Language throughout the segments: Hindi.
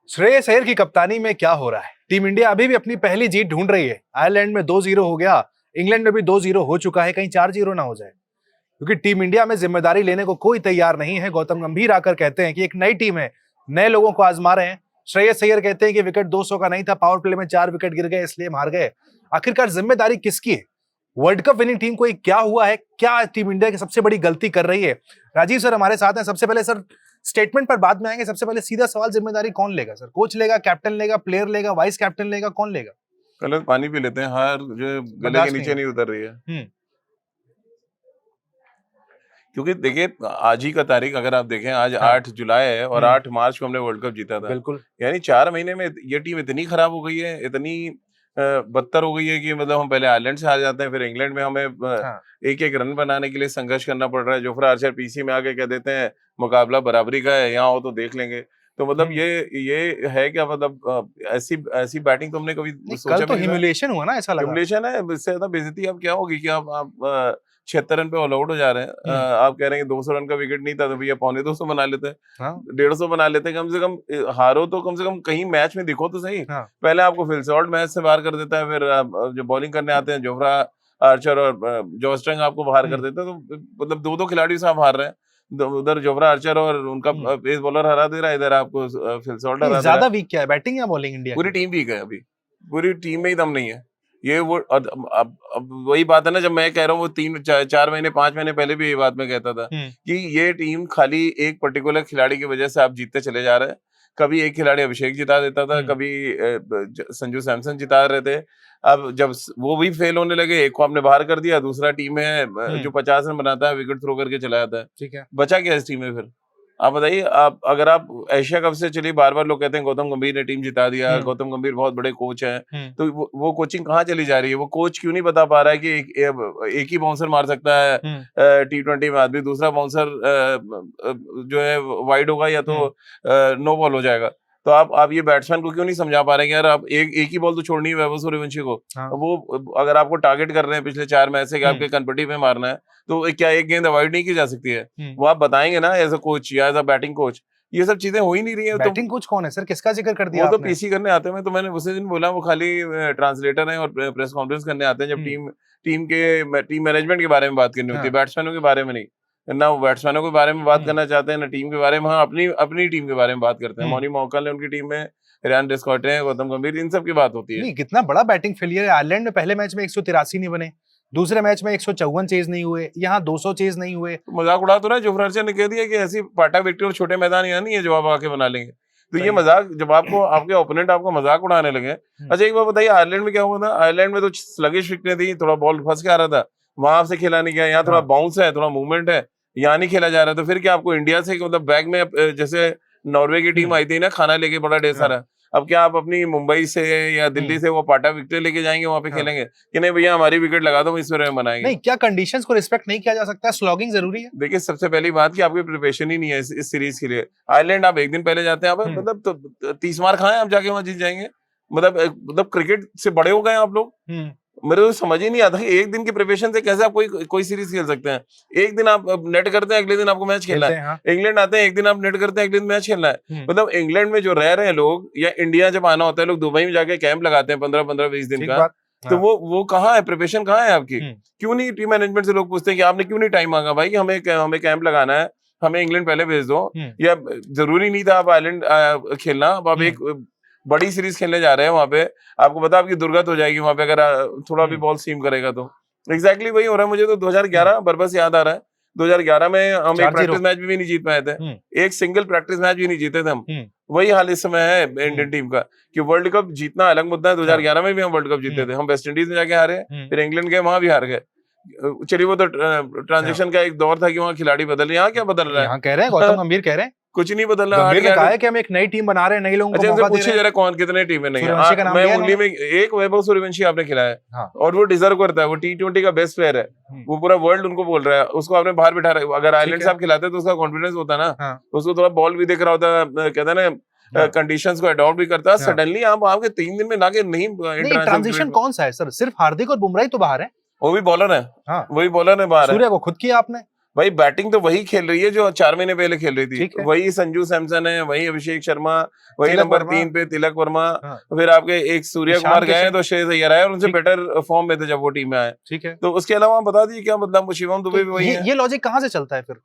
श्रेयस अय्यर की कप्तानी में क्या हो रहा है? टीम इंडिया अभी भी अपनी पहली जीत ढूंढ रही है। आयरलैंड में 2-0 हो गया, इंग्लैंड में भी 2-0 हो चुका है, कहीं 4-0 ना हो जाए, क्योंकि टीम इंडिया में जिम्मेदारी लेने को कोई तैयार नहीं है। गौतम गंभीर आकर कहते हैं कि एक नई टीम है, नए लोगों को आजमा रहे हैं। श्रेयस अय्यर कहते हैं कि विकेट 200 का नहीं था, पावर प्ले में 4 विकेट गिर गए इसलिए हम हार गए। आखिरकार जिम्मेदारी किसकी है? वर्ल्ड कप विनिंग टीम को क्या हुआ है? क्या टीम इंडिया की सबसे बड़ी गलती कर रही है? राजीव सर हमारे साथ हैं। सबसे पहले सर स्टेटमेंट पर बाद में आएंगे। सबसे पहले सीधा सवाल, जिम्मेदारी कौन लेगा सर? कोच लेगा, कैप्टन लेगा, प्लेयर लेगा, वाइस कैप्टन लेगा, कौन लेगा? पहले पानी पी लेते हैं। हार जो गले के नीचे नहीं उतर रही है। क्योंकि देखिए आज ही का तारीख अगर आप देखें, आज 8 जुलाई है और 8 मार्च को हमने वर्ल्ड कप जीता था। बिल्कुल, यानी 4 महीने में ये टीम इतनी खराब हो गई है, इतनी बदतर हो गई है कि मतलब हम पहले आयरलैंड से हार जाते हैं, फिर इंग्लैंड में हमें एक रन बनाने के लिए संघर्ष करना पड़ रहा है। जोफ्रा आर्चर पीसी में आके कह देते हैं मुकाबला बराबरी का है, यहाँ हो तो देख लेंगे। तो मतलब ये है क्या? मतलब ऐसी बैटिंग तो हमने कभी सोचा कल तो ह्यूमिलिएशन हुआ ना, ऐसा लगा। ह्यूमिलिएशन है, इससे ज्यादा बेइज्जती अब क्या होगी कि आप 76 रन पे ऑल आउट हो जा रहे हैं। आप कह रहे हैं 200 रन का विकेट नहीं था तो भैया 250 बना लेते हैं, 150 बना लेते हैं। कम से कम हारो तो कम से कम कहीं मैच में दिखो तो सही। पहले आपको फिल शॉट मैच से बाहर कर देता है, फिर जो बॉलिंग करने आते हैं जोफ्रा आर्चर और जो स्ट्रंग आपको बाहर कर देते हैं। तो मतलब दो खिलाड़ी से आप हार रहे हैं। उधर जोफ्रा आर्चर और उनका पेस बॉलर हरा दे रहा है, इधर आपको फिल शॉट हरा दे रहा है। ज्यादा वीक क्या है, बैटिंग या बॉलिंग? इंडिया पूरी टीम वीक है, अभी पूरी टीम में ही दम नहीं है। ये वो अब वही बात है ना, जब मैं कह रहा हूँ वो 3-4 महीने 5 महीने पहले भी ये बात मैं कहता था कि ये टीम खाली एक पर्टिकुलर खिलाड़ी की वजह से आप जीतते चले जा रहे हैं। कभी एक खिलाड़ी अभिषेक जिता देता था, कभी संजू सैमसन जिता रहे थे। अब जब वो भी फेल होने लगे, एक को आपने बाहर कर दिया, दूसरा टीम है जो 50 रन बनाता है, विकेट थ्रो करके चला जाता है। ठीक है, बचा क्या इस टीम में फिर? आप बताइए। अगर आप एशिया कप से चलिए, बार बार लोग कहते हैं गौतम गंभीर ने टीम जिता दिया, गौतम गंभीर बहुत बड़े कोच हैं, तो वो कोचिंग कहाँ चली जा रही है? वो कोच क्यों नहीं बता पा रहा है कि एक ही बाउंसर मार सकता है T20 में आदमी, दूसरा बाउंसर जो है वाइड होगा या तो नो बॉल हो जाएगा। तो आप ये बैट्समैन को क्यों नहीं समझा पा रहे हैं यार, आप एक ही बॉल तो छोड़नी है वैभव सूर्यवंशी को। वो अगर आपको टारगेट कर रहे हैं पिछले 4 मैच से कि आपके कनपट्टी पे मारना है, तो क्या एक गेंद अवॉइड नहीं की जा सकती है? वो आप बताएंगे ना एज अ कोच या एज अ बैटिंग कोच। ये सब चीजें हो ही नहीं रही है। बैटिंग कोच कौन है सर? किसका जिक्र कर दिया वो आपने? तो पीसी करने आते हैं। तो मैंने उसी दिन बोला वो खाली ट्रांसलेटर हैं और प्रेस कॉन्फ्रेंस करने आते हैं जब टीम मैनेजमेंट के बारे में बात करनी होती है, बैट्समैनों के बारे में नहीं। ना वो बैट्समैनों के बारे में बात करना चाहते हैं, ना टीम के बारे में। हाँ, अपनी टीम के बारे में बात करते हैं। मौनी मौकल ने उनकी टीम में, रियान डिस्कॉटे हैं, गौतम गंभीर, इन सब की बात होती है। नहीं, कितना बड़ा बैटिंग फेलियर है। आयरलैंड में पहले मैच में 183 नहीं बने, दूसरे मैच में 154 चेज नहीं हुए, यहाँ 200 चेज नहीं हुए। तो मजाक उड़ा तो रहा है। जोफ्रा आर्चर ने कह दिया कि ऐसी पाटा विकेट और छोटे मैदान यहाँ नहीं है जो आप आके बना लेंगे। तो ये मजाक, जब आपके ओपोनेंट आपको मजाक उड़ाने लगे। अच्छा एक बार बताइए, आयरलैंड में क्या हुआ था? आयरलैंड में तो स्लगिश विकेटें थी, थोड़ा बॉल फंस के आ रहा था, वहां आपसे खेला नहीं गया। यहाँ थोड़ा बाउंस है, थोड़ा मूवमेंट है, यहाँ नहीं खेला जा रहा। तो फिर क्या आपको इंडिया से मतलब बैग में, जैसे नॉर्वे की टीम आई थी ना, खाना लेके बड़ा ढेर सारा, अब क्या आप अपनी मुंबई से या दिल्ली से वो पाटा विकेट लेके जाएंगे वहां पे खेलेंगे कि नहीं भैया हमारी विकेट लगा दो, इस में बनाएंगे? नहीं, क्या कंडीशंस को रिस्पेक्ट नहीं किया जा सकता? स्लॉगिंग जरूरी है। देखिए सबसे पहली बात कि आपकी प्रिपरेशन ही नहीं है इस सीरीज के लिए। आयरलैंड आप एक दिन पहले जाते हैं, आप मतलब तो 30 मार खाएं, आप जाके वहां जीत जाएंगे? मतलब क्रिकेट से बड़े हो गए आप लोग। मेरे तो समझ ही नहीं आता कि एक दिन की प्रिपरेशन से कैसे आप कोई सीरीज खेल सकते हैं। एक दिन आप नेट करते हैं, अगले दिन आपको मैच खेलना है। इंग्लैंड आते हैं, एक दिन आप नेट करते हैं, अगले दिन मैच खेलना है। मतलब इंग्लैंड में जो रह रहे हैं लोग, या इंडिया जब आना होता है, लोग दुबई में जाके कैंप लगाते हैं 15-20 दिन का। तो वो कहाँ है? प्रिपरेशन कहाँ है आपकी? क्यों नहीं टीम मैनेजमेंट से लोग पूछते हैं कि आपने क्यों नहीं टाइम मांगा भाई कि हमें कैंप लगाना है, हमें इंग्लैंड पहले भेज दो। या जरूरी नहीं था आप आयरलैंड खेलना, अब आप एक बड़ी सीरीज खेलने जा रहे हैं वहां पे। आपको पता आपकी दुर्गत हो जाएगी वहां पे अगर थोड़ा भी बॉल सीम करेगा तो। एग्जैक्टली वही हो रहा है। मुझे तो 2011 बरबस याद आ रहा है। 2011 में हम एक प्रैक्टिस मैच भी नहीं जीत पाए थे, एक सिंगल प्रैक्टिस मैच भी नहीं जीते थे हम। वही हाल इस समय है इंडियन टीम का कि वर्ल्ड कप जीतना अलग मुद्दा है। 2011 में भी हम वर्ल्ड कप जीते थे, हम वेस्ट इंडीज में जाके हारे, फिर इंग्लैंड गए, वहां भी हार गए। चलिए वो तो ट्रांजेक्शन का एक दौर था कि वहाँ खिलाड़ी बदल रहे। यहाँ क्या बदल रहा है? यहाँ कह रहे हैं गौतम गंभीर कह रहे हैं कुछ नहीं बदल रहा। गंभीर ने कहा है कि हम एक नई टीम बना रहे हैं, नई लोगों को मौका दे रहे हैं। पूछिए जरा कौन कितने टीमें नहीं है। मैं उंगली में एक वैभव सूर्यवंशी आपने खिलाया और वो डिजर्व करता है, वो T20 का बेस्ट प्लेयर है, वो पूरा वर्ल्ड उनको बोल रहा है, उसको आपने बाहर बिठा रहा है। अगर आयरलैंड से आप खिलाते तो उसका कॉन्फिडेंस होता ना, उसको थोड़ा बॉल भी दिख रहा होता, कहता है ना कंडीशंस को अडॉप्ट भी करता है। सडनली आप आपके 3 दिन में लाके नहीं। ट्रांजिशन कौन सा है सर? सिर्फ हार्दिक और बुमराह ही तो बाहर है। वो भी बॉलर है, वही बॉलर है बाहर। सूर्य को खुद किया आपने। भाई बैटिंग तो वही खेल रही है जो 4 महीने पहले खेल रही ठीक थी, है। वही संजू सैमसन है, वही अभिषेक शर्मा, वही तिलक नंबर वर्मा। 3 पे तिलक वर्मा, हाँ। फिर आपके एक सूर्य ईशान कुमार गए किशन। तो श्रेयस अय्यर आए और उनसे ठीक। बेटर फॉर्म में थे जब वो टीम में आए। ठीक है। तो उसके अलावा आप बता दीजिए क्या मतलब शिवम तो दुबे भी वही है। ये लॉजिक कहाँ से चलता है फिर?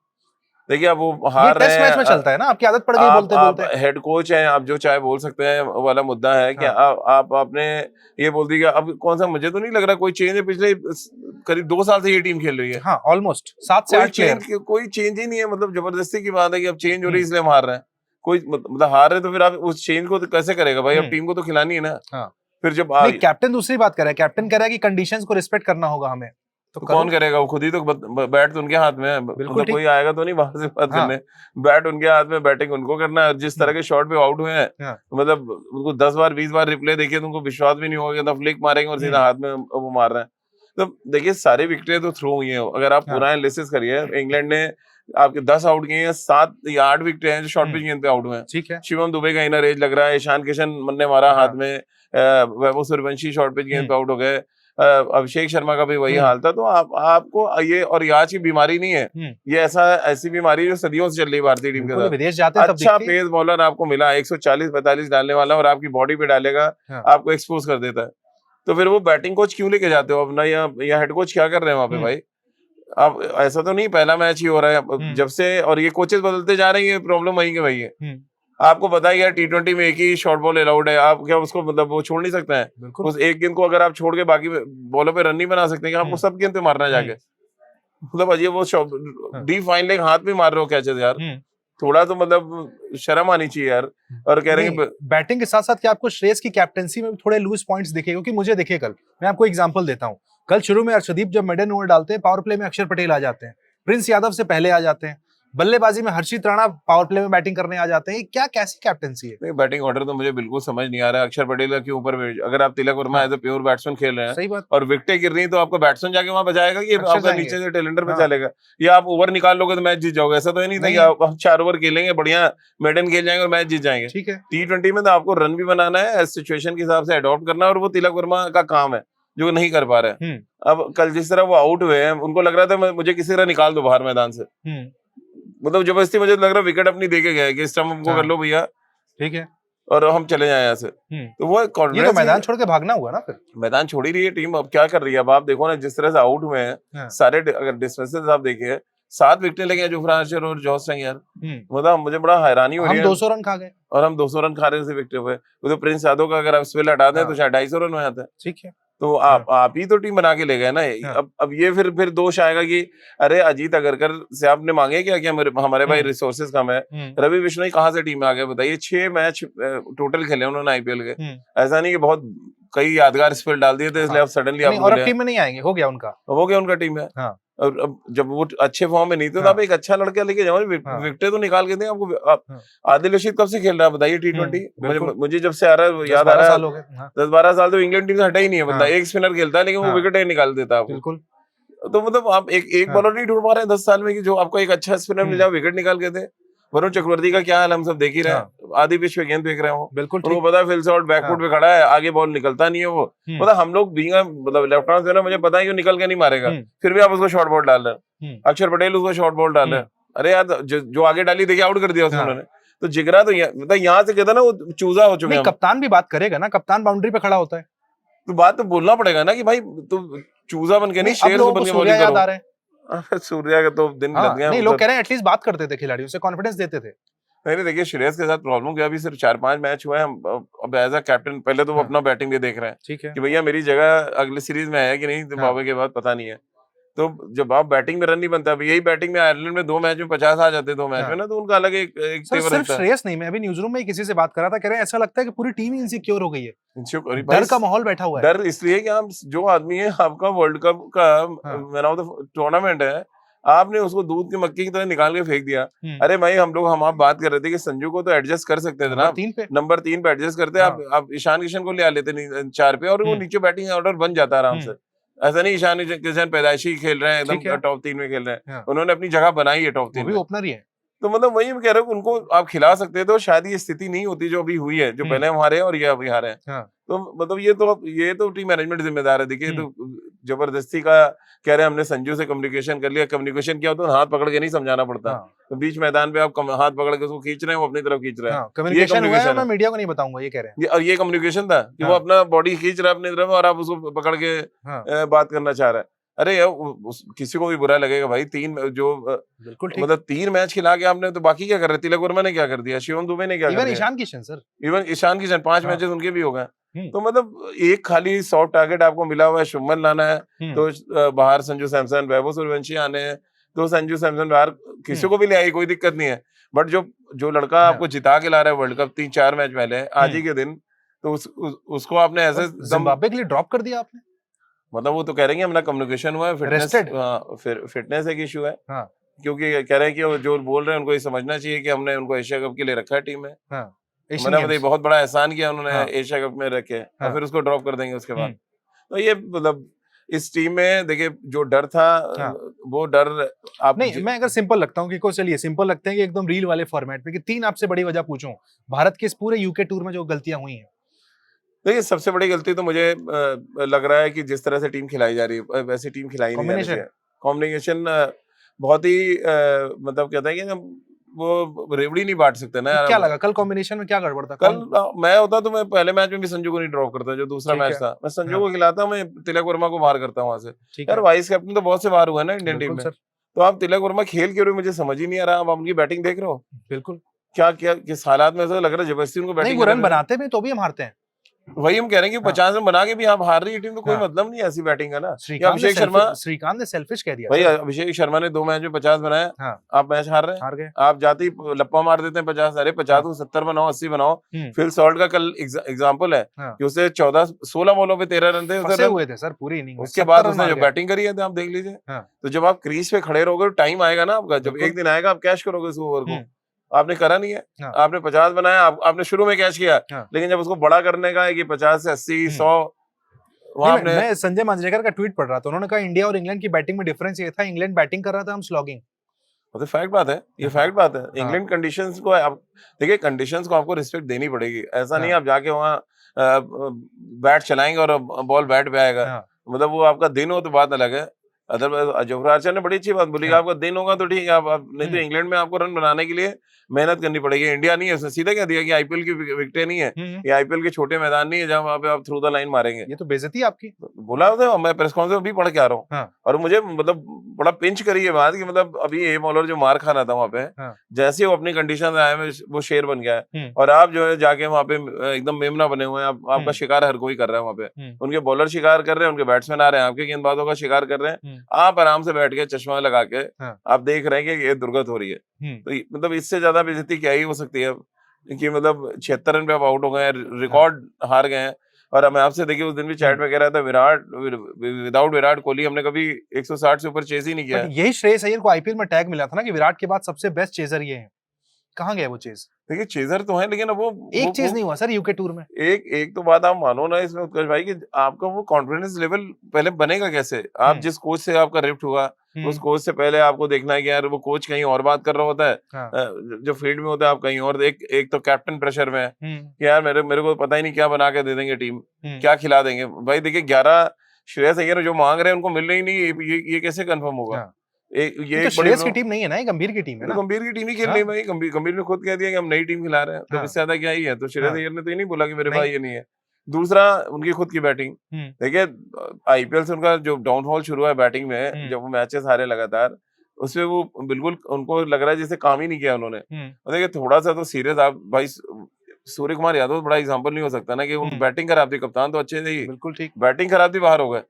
देखिए अब वो ये हार रहे टेस्ट मैच में हैं, चलता है ना, आपकी आदत पड़ गई बोलते आप बोलते। हेड कोच हैं, आप जो चाहे बोल सकते हैं, वाला मुद्दा है कि हाँ। आप आपने ये बोल दिया। अब कौन सा, मुझे तो नहीं लग रहा कोई चेंज है, पिछले करीब 2 साल से ये टीम खेल रही है। हाँ, ऑलमोस्ट 7 से 8 प्लेयर। कोई चेंज ही नहीं है, मतलब जबरदस्ती की बात है कि अब चेंज हो रही है हम्म। इसलिए हम हार रहे हैं। कोई मतलब हार रहे तो फिर आप उस चेंज को तो कैसे करेगा भाई, अब टीम को तो खिलानी है ना। हाँ। फिर जब नहीं, कैप्टन दूसरी बात कर रहा है, कैप्टन कह रहा है कि कंडीशंस को रिस्पेक्ट करना होगा हमें, तो कौन करेगा, वो खुद ही तो बैट तो उनके हाथ में है, बिल्कुल मतलब ठीक। कोई आएगा तो नहीं बाहर से बात हाँ। करने, बैट उनके हाथ में, बैटिंग उनको करना है। और जिस तरह के शॉट पे आउट हुए हैं, हाँ। मतलब उनको 10 बार 20 बार रिप्ले देखिए तो उनको विश्वास भी नहीं होगा कि फ्लिक मारेंगे और सीधा हाथ में वो मार रहे हैं। तो देखिए सारी विकेटें तो थ्रो हुई हैं, अगर आप पूरा एनालिसिस करिए, इंग्लैंड ने आपके 10 आउट किए हैं, 7 या 8 विकेटें हैं जो शॉर्ट पिच गेंद पे आउट हुए हैं। ठीक है। शिवम दुबे का इनर एज लग रहा है, ईशान किशन ने मारा हाथ में, वैभव सूर्यवंशी शॉर्ट पिच गेंद पे आउट हो गए, अभिषेक शर्मा का भी वही हाल था। तो आपको ये, और ये आज की बीमारी नहीं है, ये ऐसी बीमारी है जो सदियों से चल रही है भारतीय टीम के साथ। विदेश जाते हैं तब अच्छा दिखती है। पेस बॉलर आपको मिला 140-45 डालने वाला और आपकी बॉडी पे डालेगा, आपको एक्सपोज कर देता है। तो फिर वो बैटिंग कोच क्यों लेके जाते हो अपना, या हेड कोच क्या कर रहे हैं वहां पे भाई? अब ऐसा तो नहीं पहला मैच ही हो रहा है जब से, और ये कोचेस बदलते जा रहे हैं, ये प्रॉब्लम वहीं के वही है। आपको पता है यार T20 में एक ही शॉर्ट बॉल अलाउड है, आप क्या उसको मतलब वो छोड़ नहीं सकते हैं? उस एक गेंद को अगर आप छोड़ के बाकी बॉलों पे रन नहीं बना सकते, आपको सब गेंद पे मारना है जाके। मतलब अजय वो डीप फाइन लेग हाथ में मार रहे हो कैचेस यार, थोड़ा तो मतलब शर्म आनी चाहिए यार। और कह रहे हैं बैटिंग के साथ साथ क्या आपको श्रेयस की कैप्टनसी में थोड़े लूज पॉइंट्स दिखे? क्योंकि मुझे दिखे कल, मैं आपको एग्जांपल देता हूं, कल शुरू में अर्शदीप जब मिडन ओवर डालते हैं, पावर प्ले में अक्षर पटेल आ जाते हैं, प्रिंस यादव से पहले आ जाते हैं, बल्लेबाजी में हर्षित राणा पावर प्ले में बैटिंग करने आ जाते हैं। क्या कैसी कैप्टनसी है? नहीं, बैटिंग ऑर्डर तो मुझे बिल्कुल समझ नहीं आ रहा है अक्षर पटेल का क्यों ऊपर। अगर आप Tilak Varma as a pure batsman खेल रहे हैं, सही बात, और विकेटें गिर रही तो आपका बैट्समैन जाके वहां बजाएगा कि आपका नीचे से टेलेंडर पे चलेगा, या आप ओवर निकाल लोगे तो मैच जीत जाओगे? ऐसा तो नहीं था कि आप 4 ओवर खेलेंगे, बढ़िया मेडन खेल जाएंगे और मैच जीत जाएंगे। ठीक है। T20 में तो आपको रन भी बनाना है, सिचुएशन के हिसाब से अडॉप्ट करना है, और वो तिलक वर्मा का काम है जो नहीं कर पा रहे हैं। अब कल जिस तरह वो आउट हुए हैं, उनको लग रहा था मुझे किसी तरह निकाल दो बाहर मैदान से, मतलब जबरदस्ती मुझे लग रहा है विकेट अपनी देके गए कि स्टंप हमको कर लो भैया, ठीक है, और हम चले जाए यहाँ से। तो वो ये तो मैदान छोड़ के भागना हुआ ना, फिर मैदान छोड़ ही रही है टीम, अब क्या कर रही है? अब आप देखो ना जिस तरह से आउट हुए हैं सारे, अगर डिस्टेंसेस आप देखिए 7 विकेटें लगे हैं जोफ्रा आर्चर और जॉस सिंह यार, मतलब मुझे बड़ा हैरानी हो रही है। हम 200 रन खा गए और हम 200 रन खा रहे थे विकेट पे। तो प्रिंस यादव का अगर आप स्पेल हटा दें तो शायद 250 रन हो जाते हैं। ठीक है। तो आप ही तो टीम बना के ले गए ना। अब ये फिर दोष आएगा कि अरे अजीत अगरकर से आपने मांगे क्या क्या हमारे भाई रिसोर्सेज कम है। रवि बिश्नोई कहाँ से टीम में आ गए बताइए? 6 मैच टोटल खेले उन्होंने IPL के, ऐसा नहीं कि बहुत कई यादगार स्पेल डाल दिए थे इसलिए अब सडनली आप और टीम में नहीं आएंगे, हो गया उनका टीम में। और अब जब वो अच्छे फॉर्म में नहीं थे तो आप एक अच्छा लड़का लेके जाओ, विकेटें तो निकाल के दें आपको। आदिल रशीद कब से खेल रहा है बताइए T20? मुझे जब से आ रहा है याद आ रहा है 10-12 साल तो इंग्लैंड टीम से हटा ही नहीं है बंदा। एक स्पिनर खेलता है लेकिन वो विकेटें निकाल देता है आपको। तो मतलब आप एक बॉलर नहीं ढूंढ पा रहे हैं 10 साल में कि जो आपको एक अच्छा स्पिनर मिल जाए, विकेट निकाल के दे। वरुण चक्रवर्ती का क्या हाल हम सब देख ही रहे हैं, आधी पिच पे गेंद फेंक रहे हो, बिल्कुल उनको पता है फिल शॉट बैकफुट पे खड़ा है, आगे बॉल निकलता नहीं है वो। मतलब हम लोग भी मतलब लेफ्ट हैंड से ना, मुझे पता है कि निकल के नहीं मारेगा, फिर भी आप उसको शॉर्ट बॉल डाल रहे हैं। अक्षर पटेल उसको शॉर्ट बॉल डाल रहे हैं, अरे यार जो आगे डाली देखिए आउट कर दिया उन्होंने। तो जिगरा तो मतलब यहाँ से कहता ना वो चूजा हो चुके हैं। कप्तान भी बात करेगा ना, कप्तान बाउंड्री पे खड़ा होता है तो बात तो बोलना पड़ेगा ना कि भाई तू चूजा बन के नहीं शेर बन के बॉलिंग करो। सूर्या का तो दिन लग गया। नहीं, लोग कह रहे हैं एटलीस्ट बात करते थे, खिलाड़ियों से कॉन्फिडेंस देते थे। नहीं देखिए श्रेयस के साथ प्रॉब्लम क्या, अभी सिर्फ 4-5 मैच हुए हैं। अब एज अ कैप्टन पहले तो वो अपना बैटिंग भी देख रहे हैं, ठीक है, कि भैया मेरी जगह अगली सीरीज में है कि नहीं, जिम्बाब्वे के बाद पता नहीं है। तो जब आप बैटिंग में रन नहीं बनता, यही बैटिंग में आयरलैंड में 2 मैच में 50 आ जाते 2 मैच में ना, तो उनका अलग एक तेवर रहता है। सिर्फ श्रेयस नहीं, मैं अभी न्यूज रूम में किसी से बात कर रहा था, कह रहे हैं ऐसा लगता है कि पूरी टीम इनसिक्योर हो गई है, डर का माहौल बैठा हुआ है। डर इसलिए कि आप जो आदमी है, आपका वर्ल्ड कप का मैन ऑफ द टूर्नामेंट है, आपने उसको दूध की मक्खी की तरह निकाल के फेंक दिया। अरे भाई हम आप बात कर रहे थे कि संजू को तो एडजस्ट कर सकते थे ना, नंबर 3 पे एडजस्ट करते। आप ईशान किशन को ले आ लेते 4 पे और वो नीचे बैटिंग ऑर्डर बन जाता आराम से। ऐसा नहीं ईशान किशन पैदाइशी खेल रहे हैं, एकदम टॉप 3 में खेल रहे हैं, उन्होंने अपनी जगह बनाई है टॉप 3 में, ओपनर ही है। तो मतलब वही मैं कह रहा हूँ, उनको आप खिला सकते थे तो शायद ये स्थिति नहीं होती जो अभी हुई है, जो पहले हम हारे और ये अभी हारे हैं। तो मतलब ये तो टीम मैनेजमेंट जिम्मेदार है। देखिए तो जबरदस्ती का कह रहे हैं हमने संजू से कम्युनिकेशन कर लिया। कम्युनिकेशन क्या होता है, हाथ पकड़ के नहीं समझाना पड़ता। तो बीच मैदान पे आप हाथ पकड़ के उसको खींच रहे हैं, वो अपनी तरफ खींच रहा है। कम्युनिकेशन हुआ है, मैं मीडिया को नहीं बताऊंगा, ये कह रहे हैं। और ये कम्युनिकेशन था कि वो अपना बॉडी खींच रहा है अपनी तरफ और आप उसको पकड़ के बात करना चाह रहा है। अरे यार किसी को भी बुरा लगेगा भाई। मतलब 3 मैच खिला के आपने, तो बाकी क्या कर रहे? तिलक वर्मा ने क्या कर दिया? शिवम दुबे ने क्या कर दिया? इवन ईशान किशन 5 मैचेस उनके भी हो गए। तो मतलब एक खाली सॉफ्ट टारगेट आपको मिला हुआ है, शुभमन लाना है तो बाहर संजू सैमसन, वैभव सूर्यवंशी आने हैं तो संजू सैमसन बाहर, किसी को भी ले आई, कोई दिक्कत नहीं है। बट जो लड़का आपको जिता के ला रहा है वर्ल्ड कप 3-4 मैच पहले, आज ही के दिन, तो उसको आपने ऐसे जिम्बाब्वे के लिए ड्रॉप कर दिया आपने। मतलब वो तो कह रहे हैं हमारा कम्युनिकेशन हुआ है, फिटनेस एक इशू है। क्योंकि कह रहे हैं कि जो बोल रहे हैं उनको ये समझना चाहिए कि हमने उनको एशिया कप के लिए रखा है टीम में। मैंने बहुत बड़ा एहसान किया उन्होंने एशिया कप में रखे, और फिर उसको ड्रॉप कर देंगे उसके बाद। तो ये मतलब इस टीम में देखिए जो डर था वो डर आप नहीं, मैं अगर सिंपल लगता हूँ कि चलिए सिंपल लगते हैं कि एकदम रील वाले फॉर्मेट में, कि 3 आपसे बड़ी वजह पूछूं भारत के इस पूरे यूके टूर में जो गलतियां हुई हैं। देखिए सबसे बड़ी गलती तो मुझे लग रहा है कि जिस तरह से टीम खिलाई जा रही है वैसी टीम खिलाई नहीं जा रही है। कॉम्बिनेशन बहुत ही मतलब कहते हैं कि वो रेवड़ी नहीं बांट सकते ना। क्या लगा कल कॉम्बिनेशन में क्या गड़बड़ था? कल मैं होता तो मैं पहले मैच में भी संजू को नहीं ड्रॉप करता, जो दूसरा मैच था मैं संजू को खिलाता, मैं तिलक वर्मा को बाहर करता वहां से। यार वाइस कैप्टन तो बहुत से बाहर हुआ है ना इंडियन टीम में, तो आप तिलक वर्मा खेल क्यों रहे? मुझे समझ ही नहीं आ रहा। आप उनकी बैटिंग देख रहे हो? बिल्कुल। क्या किस हालात में ऐसा लग रहा है जबरदस्ती उनको बैटिंग रन बनाते हैं तो भी हम हारते हैं। वही हम कह रहे हैं कि 50 रन बना के भी आप हार रही है टीम, तो कोई मतलब नहीं है ऐसी बैटिंग का ना। श्रीकांत ने सेल्फिश कह दिया भाई। अभिषेक शर्मा ने 2 मैच में 50 बनाया, आप मैच हार रहे हैं। आप जाते ही लप्पा मार देते हैं 50। अरे 50 को 70 बनाओ, 80 बनाओ। फिल सॉल्ट का कल एग्जाम्पल है कि उसे 16 बॉलों पे 13 रन थे हुए थे सर पूरी इनिंग। उसके बाद उसने जो बैटिंग करी है आप देख लीजिए। तो जब आप क्रीज पे खड़े रहोगे टाइम आएगा ना आपका, जब एक दिन आएगा आप कैश करोगे उस ओवर को। आपने करा नहीं है। आपने 50 बनाया, आपने शुरू में कैच किया, लेकिन जब उसको बड़ा करने का है कि 50 से 80 100, मैं संजय मांजरेकर का ट्वीट पढ़ रहा था, उन्होंने कहा इंडिया और इंग्लैंड की बैटिंग में डिफरेंस ये था, इंग्लैंड बैटिंग कर रहा था, हम स्लॉगिंग। तो फैक्ट बात है, ये फैक्ट बात है। इंग्लैंड कंडीशंस को आप देखिए, कंडीशंस को आपको रिस्पेक्ट देनी पड़ेगी। ऐसा नहीं आप जाके वहाँ बैट चलाएंगे और बॉल बैट पे आएगा। मतलब वो आपका दिन हो तो बात अलग है। अदरवाइज जफर आर्चर ने बड़ी अच्छी बात बोली, आपका दिन होगा तो ठीक है, आप नहीं तो इंग्लैंड में आपको रन बनाने के लिए मेहनत करनी पड़ेगी। इंडिया नहीं है, उसने सीधा कह दिया कि आईपीएल की विकेटें नहीं है, ये आईपीएल के छोटे मैदान नहीं है जहाँ वहाँ पे आप थ्रू द लाइन मारेंगे। ये तो बेइज्जती आपकी। बोला था, मैं प्रेस कॉन्फ्रेंस भी पढ़ के आ रहा हूँ। और मुझे मतलब बड़ा पिंच करी है बात कि मतलब अभी ए मॉलर जो मार खा रहा था वहाँ पे, जैसे वो अपनी कंडीशन आए में वो शेर बन गया है। और आप जो है जाके वहाँ पे एकदम मेमना बने हुए हैं, आपका शिकार हर कोई कर रहा है वहाँ पे। उनके बॉलर शिकार कर रहे हैं, उनके बैट्समैन आ रहे हैं, आपके गेंदबाजों का शिकार कर रहे हैं। आप आराम से बैठ के चश्मा लगा के आप देख रहे हैं कि ये दुर्गत हो रही है। तो मतलब इससे ज्यादा बेइज्जती क्या ही हो सकती है कि मतलब 76 रन पे आप आउट हो गए, रिकॉर्ड हार गए हैं। और मैं आपसे देखिए उस दिन भी चैट में कह रहा था, विदाउट विराट कोहली हमने कभी 160 से ऊपर चेज ही नहीं किया। यही श्रेयस अय्यर को आईपीएल में टैग मिला था ना कि विराट के बाद सबसे बेस्ट चेजर ये है। कहाँ गया वो चेज? देखिए चेजर तो है, लेकिन वो एक चीज नहीं हुआ सर यूके टूर में। एक तो बात आप मानो ना इसमें उत्कर्ष भाई कि आपका वो कॉन्फिडेंस लेवल पहले बनेगा कैसे? आप जिस कोच से आपका रिफ्ट हुआ, उस कोच से पहले आपको देखना है कि यार वो कोच कहीं और बात कर रहा होता है, जो फील्ड में होता है आप कहीं और। एक तो कैप्टन प्रेशर में है कि यार मेरे को पता ही नहीं क्या बना के दे देंगे टीम, क्या खिला देंगे। भाई देखिए 11 श्रेयस अय्यर जो मांग रहे हैं उनको मिल रही नहीं, ये कैसे कंफर्म होगा? ये श्रेयस की टीम नहीं है ना, गंभीर की टीम है ना। गंभीर की टीम ही खेल रही है भाई। गंभीर ने खुद कह दिया कि हम नई टीम खिला रहे हैं, तो इससे ज्यादा क्या ही है? तो श्रेयस अय्यर ने तो ये नहीं बोला कि मेरे पास ये नहीं है। दूसरा उनकी खुद की बैटिंग देखिए, आईपीएल से उनका जो डाउनफॉल शुरू है बैटिंग में, जब वो मैचेस हारे लगातार, उसमें वो बिल्कुल उनको लग रहा है जैसे काम ही नहीं किया उन्होंने। देखिए थोड़ा सा तो सीरियस आप भाई, सूर्य कुमार यादव बड़ा एग्जांपल नहीं हो सकता ना कि वो बैटिंग खराब थी, कप्तान तो अच्छे थे, बिल्कुल ठीक, बैटिंग खराब थी, बाहर हो गए।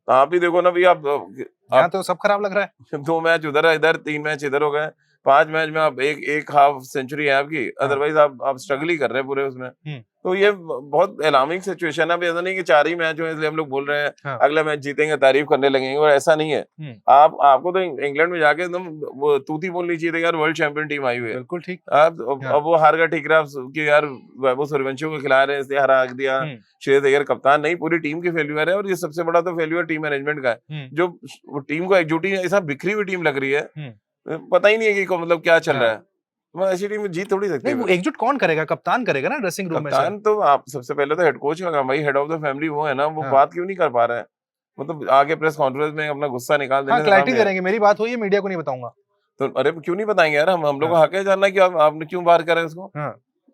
आप भी देखो ना भी, आप तो सब खराब लग रहा है। 2 मैच उधर इधर, 3 मैच इधर हो गए, 5 मैच में आप एक हाफ सेंचुरी है आपकी, अदरवाइज आप स्ट्रगल ही कर रहे हैं पूरे उसमें। तो ये बहुत अलार्मिंग सिचुएशन है। अब ऐसा नहीं कि 4 ही मैच हुए इसलिए हम लोग बोल रहे हैं अगला मैच जीतेंगे तारीफ करने लगेंगे, और ऐसा नहीं है। आपको तो इंग्लैंड में जाके एकदम वो तूती बोलनी चाहिए थी यार, वर्ल्ड चैंपियन टीम आई हुई है, बिल्कुल ठीक। अब वो हार का ठीक रहा कि यार वैभव सूर्यवंशी को खिला रहे हैं इसलिए हरा दिया। श्रेयस अय्यर कप्तान नहीं, पूरी टीम की फेल्यूर है। और ये सबसे बड़ा तो फेल्यूर टीम मैनेजमेंट का है, जो टीम को एकजुटी ऐसा बिखरी हुई टीम लग रही है, पता ही नहीं है कि मतलब क्या चल रहा है। ऐसी टीम जीत थोड़ी सकती है। एकजुट कौन करेगा? कप्तान करेगा ना ड्रेसिंग रूम में। कप्तान तो आप सबसे पहले तो हेड कोच का काम भाई, हेड ऑफ द फैमिली वो है ना, वो बात क्यों नहीं कर पा रहे हैं? मतलब आगे प्रेस कॉन्फ्रेंस में अपना गुस्सा निकाल देने हाँ, से क्लैरिटी काम दे नहीं रहे हैं कि मेरी बात हुई है, मीडिया को नहीं बताऊंगा। तो अरे क्यों नहीं बताएंगे यार, हम लोग को हाँ। हक है जानना कि आपने क्यों बाहर करा है उसको। हाँ,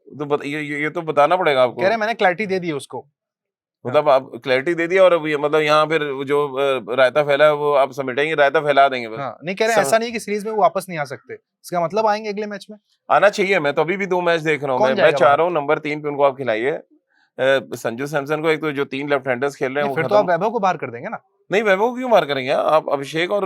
तो ये तो बताना पड़ेगा कह आपको। रहे हैं मैंने क्लैरिटी दे दी है उसको। मतलब आप क्लैरिटी दे दिया और अब ये मतलब यहाँ फिर जो रायता फैला है वो आप समेटेंगे, रायता फैला देंगे बस। हाँ, नहीं कह रहे हैं ऐसा नहीं है कि सीरीज में वो वापस नहीं आ सकते, इसका मतलब आएंगे अगले मैच में। आना चाहिए। मैं तो अभी भी 2 मैच देख रहा हूँ। कौन मैं जाएगा चाह बाहर? रहा हूँ नंबर 3 पे उनको आप खिलाइए संजू सैमसन को। एक तो जो 3 लेफ्ट हैंडर्स खेल रहे हैं नहीं, वो फिर तो आप वैभव को बाहर कर देंगे ना। नहीं, वैभव को क्यों मार करेंगे आप अभिषेक और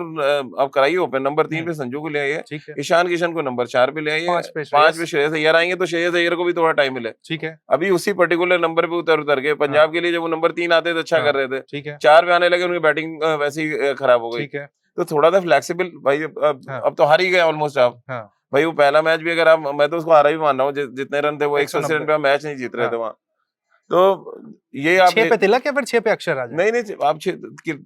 आप कराइए ओपन। नंबर 3 पे संजू को ले आइए, ठीक है। ईशान किशन को नंबर 4 पे ले आइए, 5 पे 5 पे श्रेयस अय्यर आएंगे तो श्रेयस अय्यर को भी थोड़ा टाइम मिले। ठीक है। अभी उसी पर्टिकुलर नंबर पे उतर के पंजाब के लिए जब वो नंबर 3 आते थे अच्छा कर रहे थे, ठीक है। 4 पे आने लगे उनकी बैटिंग वैसे ही खराब हो गई। ठीक है। तो थोड़ा सा फ्लेक्सिबल भाई। अब तो हार ही गए ऑलमोस्ट आप। भाई वो पहला मैच भी अगर आप, मैं तो उसको हारा ही मान रहा हूँ। जितने रन थे वो 180 रन पे मैच नहीं जीत रहे थे वहां। तो ये आप 6 पे तिलक या फिर 6 पे अक्षर राजा? नहीं आप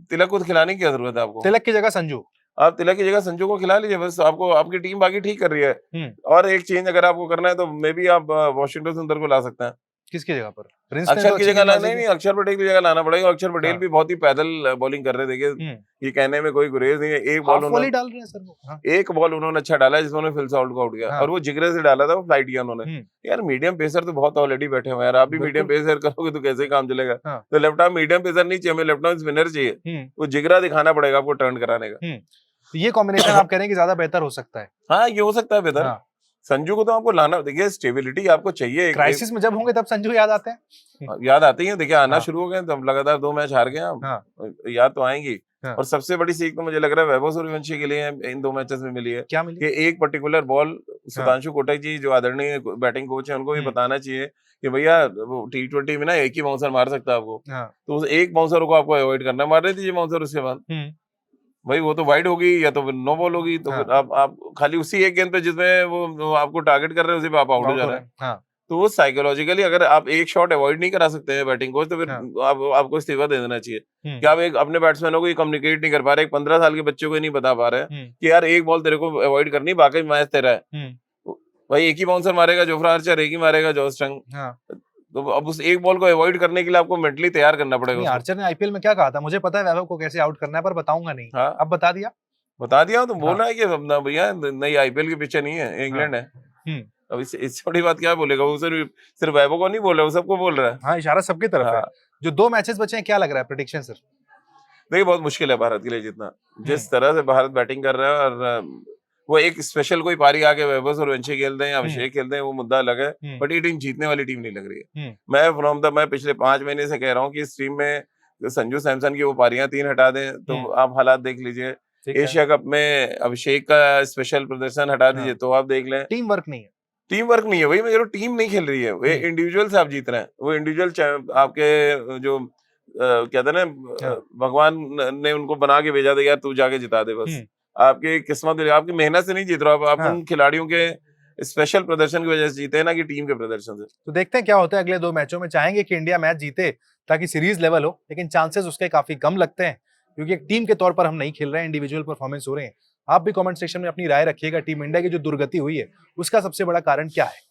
तिलक को खिलाने की क्या जरूरत है आपको? तिलक की जगह संजू। आप तिलक की जगह संजू को खिला लीजिए बस। आपको आपकी टीम बाकी ठीक कर रही है। और एक चेंज अगर आपको करना है तो मे बी आप वाशिंगटन सुंदर को ला सकते हैं। किसकी जगह पर? अक्षर की जगह नहीं, अक्षर पटेल की जगह लाना पड़ेगा। अक्षर पटेल भी बहुत ही पैदल बॉलिंग कर रहे थे। ये कहने में कोई गुरेज नहीं है। एक बॉल उन्होंने डाल रहे हैं सर वो। एक बॉल उन्होंने अच्छा डाला है जिसमें फिल आउट को आउट किया और वो जिगरे से डाला था, वो फ्लाइट किया उन्होंने। यार मीडियम पेसर तो बहुत ऑलरेडी बैठे हुए यार। आप भी मीडियम पेसर करोगे तो कैसे काम चलेगा? तो लेफ्ट आर्म मीडियम पेसर नहीं चाहिए हमें, लेफ्ट आर्म स्पिनर चाहिए। वो जिगरा दिखाना पड़ेगा आपको टर्न कराने का। तो ये कॉम्बिनेशन आप कह रहे हैं कि ज्यादा बेहतर हो सकता है? हाँ, ये हो सकता है बेहतर। संजू को तो आपको लाना, देखिए स्टेबिलिटी आपको चाहिए। क्राइसिस में जब होंगे तब संजू याद आते हैं। याद आती है, देखिए आना शुरू हो गए तब लगातार 2 मैच हार गए हम। याद तो आएंगी। और सबसे बड़ी सीख तो मुझे लग रहा है वैभव सूर्यवंशी के लिए इन 2 मैचेस में मिली है। क्या मिली? कि एक पर्टिकुलर बॉल सुधांशु कोटक जी जो आदरणीय बैटिंग कोच है उनको भी बताना चाहिए कि भैया वो T20 में ना एक ही बाउंसर मार सकता है आपको। तो उस एक बाउंसर को आपको अवॉइड करना। मार रही थी बाउंसर उसके बाद भाई वो तो वाइड होगी या तो नो बॉल होगी। तो फिर आप खाली उसी एक गेंद पे जिसमें वो आपको टारगेट कर रहे हैं उसी पे आप आउट हो जा रहे हैं। तो वो साइकोलॉजिकली अगर आप एक शॉट अवॉइड नहीं करा सकते हैं बैटिंग कोच तो फिर आपको इस्तीफा दे देना चाहिए। कि आप एक अपने बैट्समैनों को कम्युनिकेट नहीं कर पा रहे, एक 15 साल के बच्चे को नहीं बता पा रहे कि यार एक बॉल तेरे को अवॉइड करनी, बाकी मैच तेरा है। भाई एक ही बाउंसर मारेगा जोफ्रा आर्चर, एक ही मारेगा जॉस टंग। तो अब उस एक बॉल को अवॉइड करने के लिए आपको मेंटली तैयार करना पड़ेगा। आर्चर ने आईपीएल में क्या कहा था, मुझे पता है वैभव को कैसे आउट करना है पर बताऊंगा नहीं। अब बता दिया तो बोल रहा है कि भैया नहीं आईपीएल के पीछे नहीं है, इंग्लैंड है। अब इससे बड़ी बात क्या बोलेगा वो? सिर्फ वैभव को नहीं बोल रहा, वो सबको बोल रहा है। हाँ, इशारा सबकी तरफ है। जो 2 मैचेस बचे हैं क्या लग रहा है प्रेडिक्शन सर? देखिए बहुत मुश्किल है भारत के लिए जीतना। जिस तरह से भारत बैटिंग कर रहा है और वो एक स्पेशल कोई पारी आके वैभव सूर्यवंशी खेलते हैं या अभिषेक खेलते हैं वो मुद्दा अलग है। बट ये टीम जीतने वाली टीम नहीं लग रही है। मैं पिछले 5 महीने से कह रहा हूँ कि इस टीम में संजू सैमसन की वो पारियां 3 हटा दें तो आप हालात देख लीजिए। एशिया कप में अभिषेक का स्पेशल प्रदर्शन हटा दीजिए तो आप देख लें। टीम वर्क नहीं है वही मैं टीम नहीं खेल रही है। वो इंडिविजुअल से आप जीत रहे हैं। वो इंडिविजुअल आपके जो कहते हैं ना भगवान ने उनको बना के भेजा था यार तू जाके जिता दे बस। आपकी किस्मत, आपकी मेहनत से नहीं जीत रहा आप उन खिलाड़ियों के स्पेशल प्रदर्शन की वजह से जीते हैं ना कि टीम के प्रदर्शन से। तो देखते हैं क्या होता है अगले 2 मैचों में। चाहेंगे कि इंडिया मैच जीते ताकि सीरीज लेवल हो, लेकिन चांसेस उसके काफी कम लगते हैं क्योंकि एक टीम के तौर पर हम नहीं खेल रहे हैं, इंडिविजुअल परफॉर्मेंस हो रहे हैं। आप भी कमेंट सेक्शन में अपनी राय रखिएगा, टीम इंडिया की जो दुर्गति हुई है उसका सबसे बड़ा कारण क्या है।